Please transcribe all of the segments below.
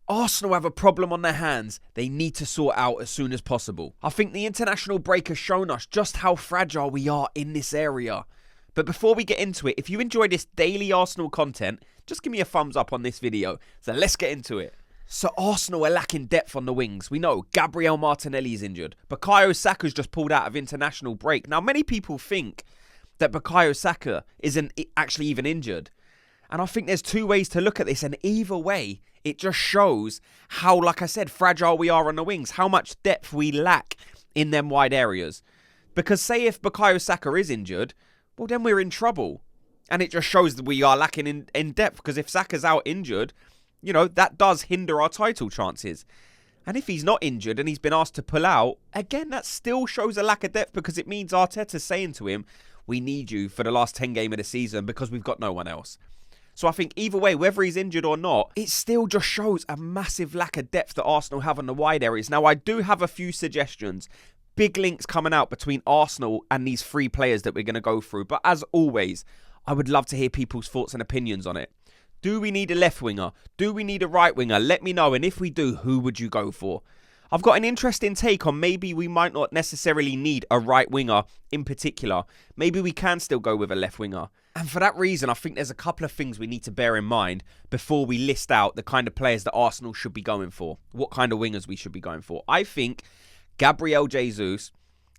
Arsenal have a problem on their hands they need to sort out as soon as possible. I think the international break has shown us just how fragile we are in this area. But before we get into it, if you enjoy this daily Arsenal content, just give me a thumbs up on this video. So let's get into it. So Arsenal are lacking depth on the wings. We know Gabriel Martinelli is injured. Bukayo Saka's just pulled out of international break. Now, many people think that Bukayo Saka isn't actually even injured. And I think there's two ways to look at this. And either way, it just shows how, like I said, fragile we are on the wings. How much depth we lack in them wide areas. Because say if Bukayo Saka is injured, well, then we're in trouble. And it just shows that we are lacking in depth. Because if Saka's out injured, you know, that does hinder our title chances. And if he's not injured and he's been asked to pull out, again, that still shows a lack of depth. Because it means Arteta's saying to him, we need you for the last 10 games of the season because we've got no one else. So I think either way, whether he's injured or not, it still just shows a massive lack of depth that Arsenal have on the wide areas. Now, I do have a few suggestions. Big links coming out between Arsenal and these three players that we're going to go through. But as always, I would love to hear people's thoughts and opinions on it. Do we need a left winger? Do we need a right winger? Let me know. And if we do, who would you go for? I've got an interesting take on maybe we might not necessarily need a right winger in particular. Maybe we can still go with a left winger. And for that reason, I think there's a couple of things we need to bear in mind before we list out the kind of players that Arsenal should be going for. What kind of wingers we should be going for. I think Gabriel Jesus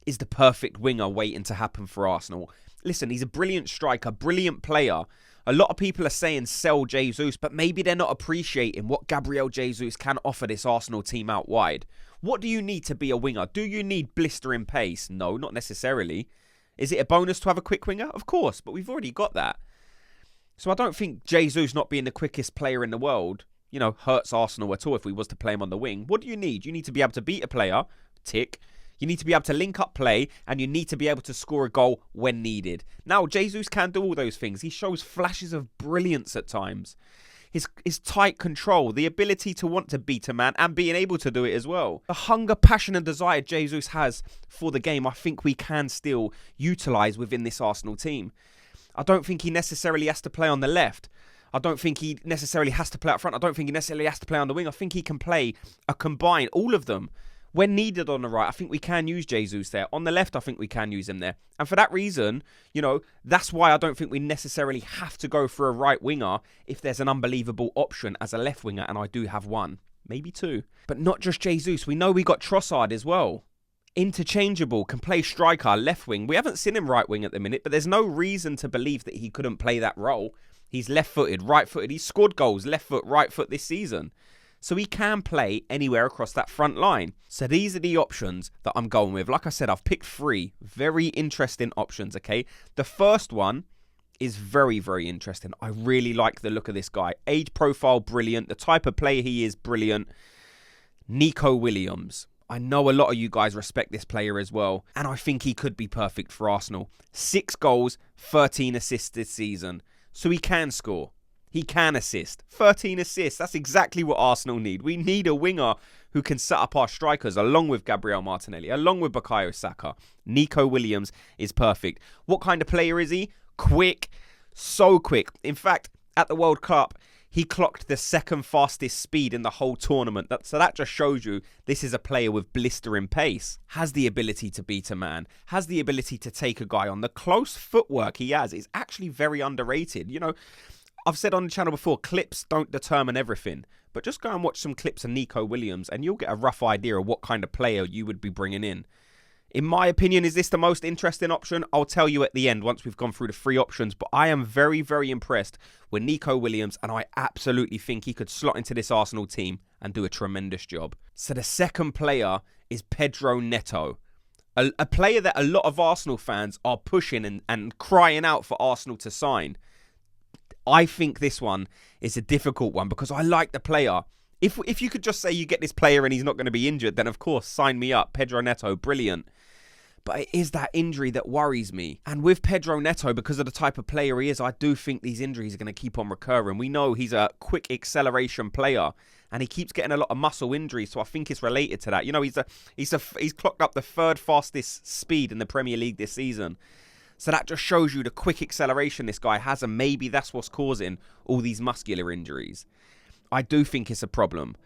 is the perfect winger waiting to happen for Arsenal. Listen, he's a brilliant striker, brilliant player. A lot of people are saying sell Jesus, but maybe they're not appreciating what Gabriel Jesus can offer this Arsenal team out wide. What do you need to be a winger? Do you need blistering pace? No, not necessarily. Is it a bonus to have a quick winger? Of course, but we've already got that. So I don't think Jesus not being the quickest player in the world, you know, hurts Arsenal at all if we was to play him on the wing. What do you need? You need to be able to beat a player, tick. You need to be able to link up play, and you need to be able to score a goal when needed. Now, Jesus can do all those things. He shows flashes of brilliance at times. His tight control, the ability to want to beat a man and being able to do it as well. The hunger, passion and desire Jesus has for the game, I think we can still utilise within this Arsenal team. I don't think he necessarily has to play on the left. I don't think he necessarily has to play up front. I don't think he necessarily has to play on the wing. I think he can play a combine, all of them. When needed on the right, I think we can use Jesus there. On the left, I think we can use him there. And for that reason, you know, that's why I don't think we necessarily have to go for a right winger if there's an unbelievable option as a left winger, and I do have one, maybe two. But not just Jesus. We know we got Trossard as well. Interchangeable, can play striker, left wing. We haven't seen him right wing at the minute, but there's no reason to believe that he couldn't play that role. He's left-footed, right-footed. He's scored goals, left foot, right foot this season. So he can play anywhere across that front line. So these are the options that I'm going with. Like I said, I've picked three very interesting options, okay? The first one is very, very interesting. I really like the look of this guy. Age profile, brilliant. The type of player he is, brilliant. Nico Williams. I know a lot of you guys respect this player as well. And I think he could be perfect for Arsenal. 6 goals, 13 assists this season. So he can score. He can assist. 13 assists. That's exactly what Arsenal need. We need a winger who can set up our strikers along with Gabriel Martinelli, along with Bukayo Saka. Nico Williams is perfect. What kind of player is he? Quick. So quick. In fact, at the World Cup, he clocked the second fastest speed in the whole tournament. So that just shows you this is a player with blistering pace. Has the ability to beat a man. Has the ability to take a guy on. The close footwork he has is actually very underrated. You know, I've said on the channel before, clips don't determine everything. But just go and watch some clips of Nico Williams and you'll get a rough idea of what kind of player you would be bringing in. In my opinion, is this the most interesting option? I'll tell you at the end once we've gone through the 3 options. But I am very, very impressed with Nico Williams. And I absolutely think he could slot into this Arsenal team and do a tremendous job. So the second player is Pedro Neto. A player that a lot of Arsenal fans are pushing and crying out for Arsenal to sign. I think this one is a difficult one because I like the player. If you could just say you get this player and he's not going to be injured, then of course, sign me up. Pedro Neto, brilliant. But it is that injury that worries me. And with Pedro Neto, because of the type of player he is, I do think these injuries are going to keep on recurring. We know he's a quick acceleration player and he keeps getting a lot of muscle injuries. So I think it's related to that. You know, he's clocked up the 3rd fastest speed in the Premier League this season. So that just shows you the quick acceleration this guy has, and maybe that's what's causing all these muscular injuries. I do think it's a problem.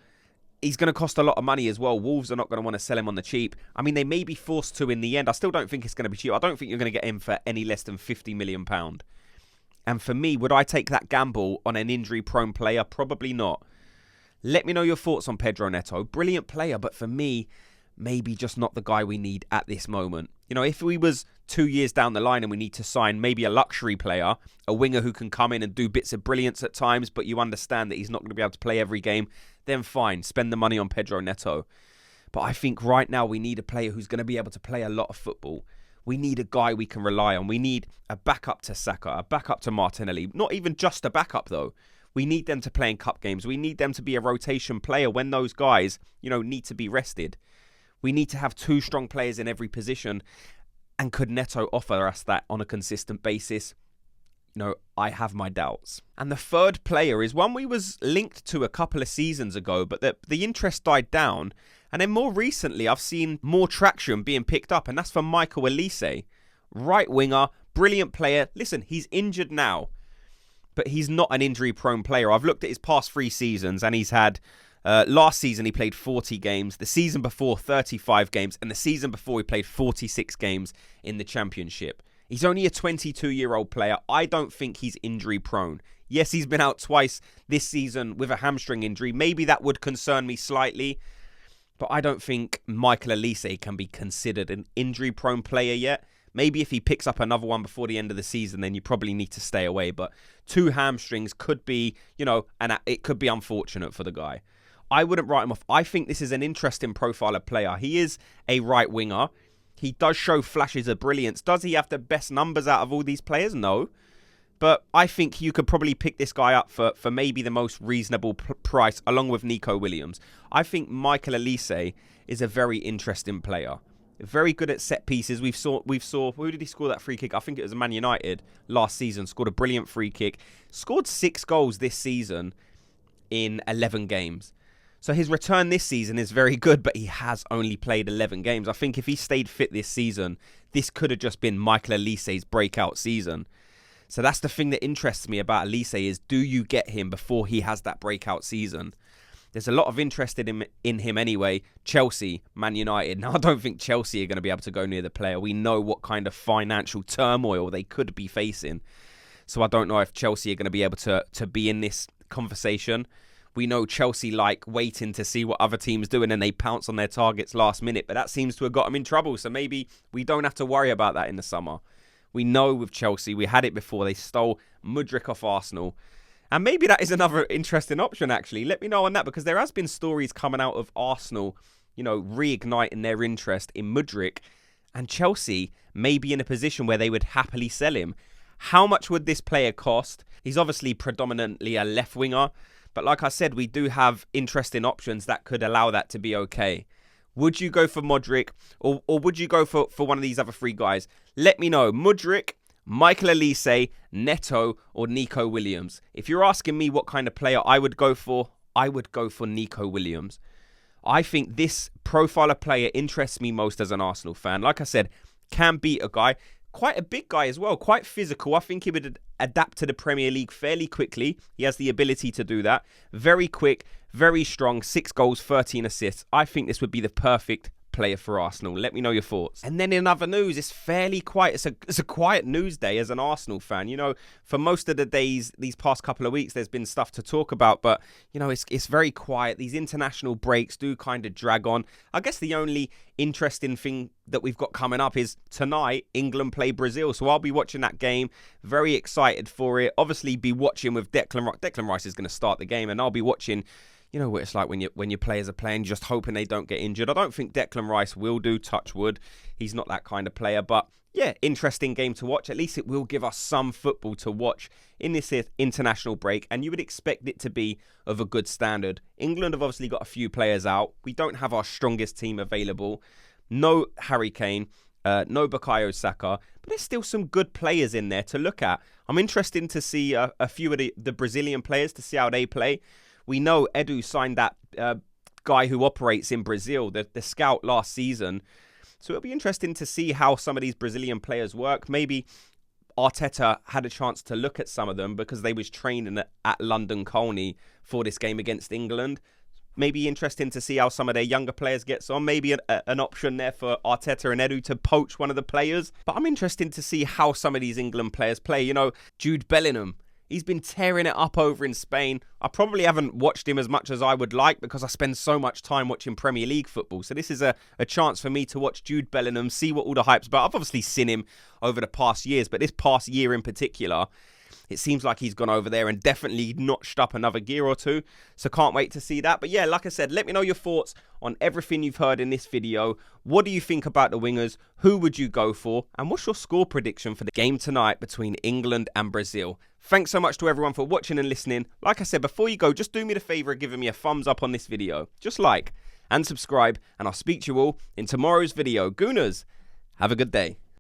he's going to cost a lot of money as well. Wolves are not going to want to sell him on the cheap. I mean, they may be forced to in the end. I still don't think it's going to be cheap. I don't think you're going to get him for any less than £50 million. And for me, would I take that gamble on an injury-prone player? Probably not. Let me know your thoughts on Pedro Neto. Brilliant player, but for me, maybe just not the guy we need at this moment. You know, if we was 2 years down the line and we need to sign maybe a luxury player, a winger who can come in and do bits of brilliance at times, but you understand that he's not going to be able to play every game, then fine, spend the money on Pedro Neto. But I think right now we need a player who's going to be able to play a lot of football. We need a guy we can rely on. We need a backup to Saka, a backup to Martinelli. Not even just a backup, though. We need them to play in cup games. We need them to be a rotation player when those guys, you know, need to be rested. We need to have 2 strong players in every position. And could Neto offer us that on a consistent basis? You know, I have my doubts. And the third player is one we was linked to a couple of seasons ago, but the interest died down. And then more recently, I've seen more traction being picked up, and that's for Micheal Olise. Right winger, brilliant player. Listen, he's injured now, but he's not an injury-prone player. I've looked at his past 3 seasons, and he's had... last season, he played 40 games. The season before, 35 games. And the season before, he played 46 games in the Championship. He's only a 22-year-old player. I don't think he's injury-prone. Yes, he's been out twice this season with a hamstring injury. Maybe that would concern me slightly. But I don't think Micheal Olise can be considered an injury-prone player yet. Maybe if he picks up another one before the end of the season, then you probably need to stay away. But 2 hamstrings could be, you know, and it could be unfortunate for the guy. I wouldn't write him off. I think this is an interesting profile of player. He is a right winger. He does show flashes of brilliance. Does he have the best numbers out of all these players? No. But I think you could probably pick this guy up for maybe the most reasonable price, along with Nico Williams. I think Micheal Olise is a very interesting player. Very good at set pieces. We've saw. Who did he score that free kick? I think it was Man United last season. Scored a brilliant free kick. Scored 6 goals this season in 11 games. So his return this season is very good, but he has only played 11 games. I think if he stayed fit this season, this could have just been Micheal Olise's breakout season. So that's the thing that interests me about Olise is, do you get him before he has that breakout season? There's a lot of interest in him anyway. Chelsea, Man United. Now, I don't think Chelsea are going to be able to go near the player. We know what kind of financial turmoil they could be facing. So I don't know if Chelsea are going to be able to be in this conversation. We know Chelsea like waiting to see what other teams do, and then they pounce on their targets last minute. But that seems to have got them in trouble. So maybe we don't have to worry about that in the summer. We know with Chelsea, we had it before. They stole Mudryk off Arsenal. And maybe that is another interesting option, actually. Let me know on that, because there has been stories coming out of Arsenal, you know, reigniting their interest in Mudryk. And Chelsea may be in a position where they would happily sell him. How much would this player cost? He's obviously predominantly a left winger. But like I said, we do have interesting options that could allow that to be okay. Would you go for Mudryk, or would you go for one of these other 3 guys? Let me know. Mudryk, Micheal Olise, Neto, or Nico Williams. If you're asking me what kind of player I would go for Nico Williams. I think this profile of player interests me most as an Arsenal fan. Like I said, can beat a guy. Quite a big guy as well, quite physical. I think he would adapt to the Premier League fairly quickly. He has the ability to do that. Very quick, very strong, 6 goals, 13 assists. I think this would be the perfect player for Arsenal. Let me know your thoughts. And then in other news, it's fairly quiet. It's a quiet news day as an Arsenal fan. You know, for most of the days, these past couple of weeks, there's been stuff to talk about, but you know, it's very quiet. These international breaks do kind of drag on. I guess the only interesting thing that we've got coming up is tonight, England play Brazil. So I'll be watching that game. Very excited for it. Obviously be watching with Declan Rice. Declan Rice is going to start the game, and I'll be watching. You know what it's like when your players are playing, just hoping they don't get injured. I don't think Declan Rice will do, touch wood. He's not that kind of player. But yeah, interesting game to watch. At least it will give us some football to watch in this international break. And you would expect it to be of a good standard. England have obviously got a few players out. We don't have our strongest team available. No Harry Kane, no Bukayo Saka. But there's still some good players in there to look at. I'm interested to see a few of the Brazilian players, to see how they play. We know Edu signed that guy who operates in Brazil, the scout last season. So it'll be interesting to see how some of these Brazilian players work. Maybe Arteta had a chance to look at some of them because they was training at London Colney for this game against England. Maybe interesting to see how some of their younger players gets on. Maybe an option there for Arteta and Edu to poach one of the players. But I'm interested to see how some of these England players play. You know, Jude Bellingham, he's been tearing it up over in Spain. I probably haven't watched him as much as I would like because I spend so much time watching Premier League football. So this is a chance for me to watch Jude Bellingham, see what all the hype's about. I've obviously seen him over the past years, but this past year in particular, it seems like he's gone over there and definitely notched up another gear or two. So can't wait to see that. But yeah, like I said, let me know your thoughts on everything you've heard in this video. What do you think about the wingers? Who would you go for? And what's your score prediction for the game tonight between England and Brazil? Thanks so much to everyone for watching and listening. Like I said, before you go, just do me the favour of giving me a thumbs up on this video. Just like and subscribe. And I'll speak to you all in tomorrow's video. Gooners, have a good day.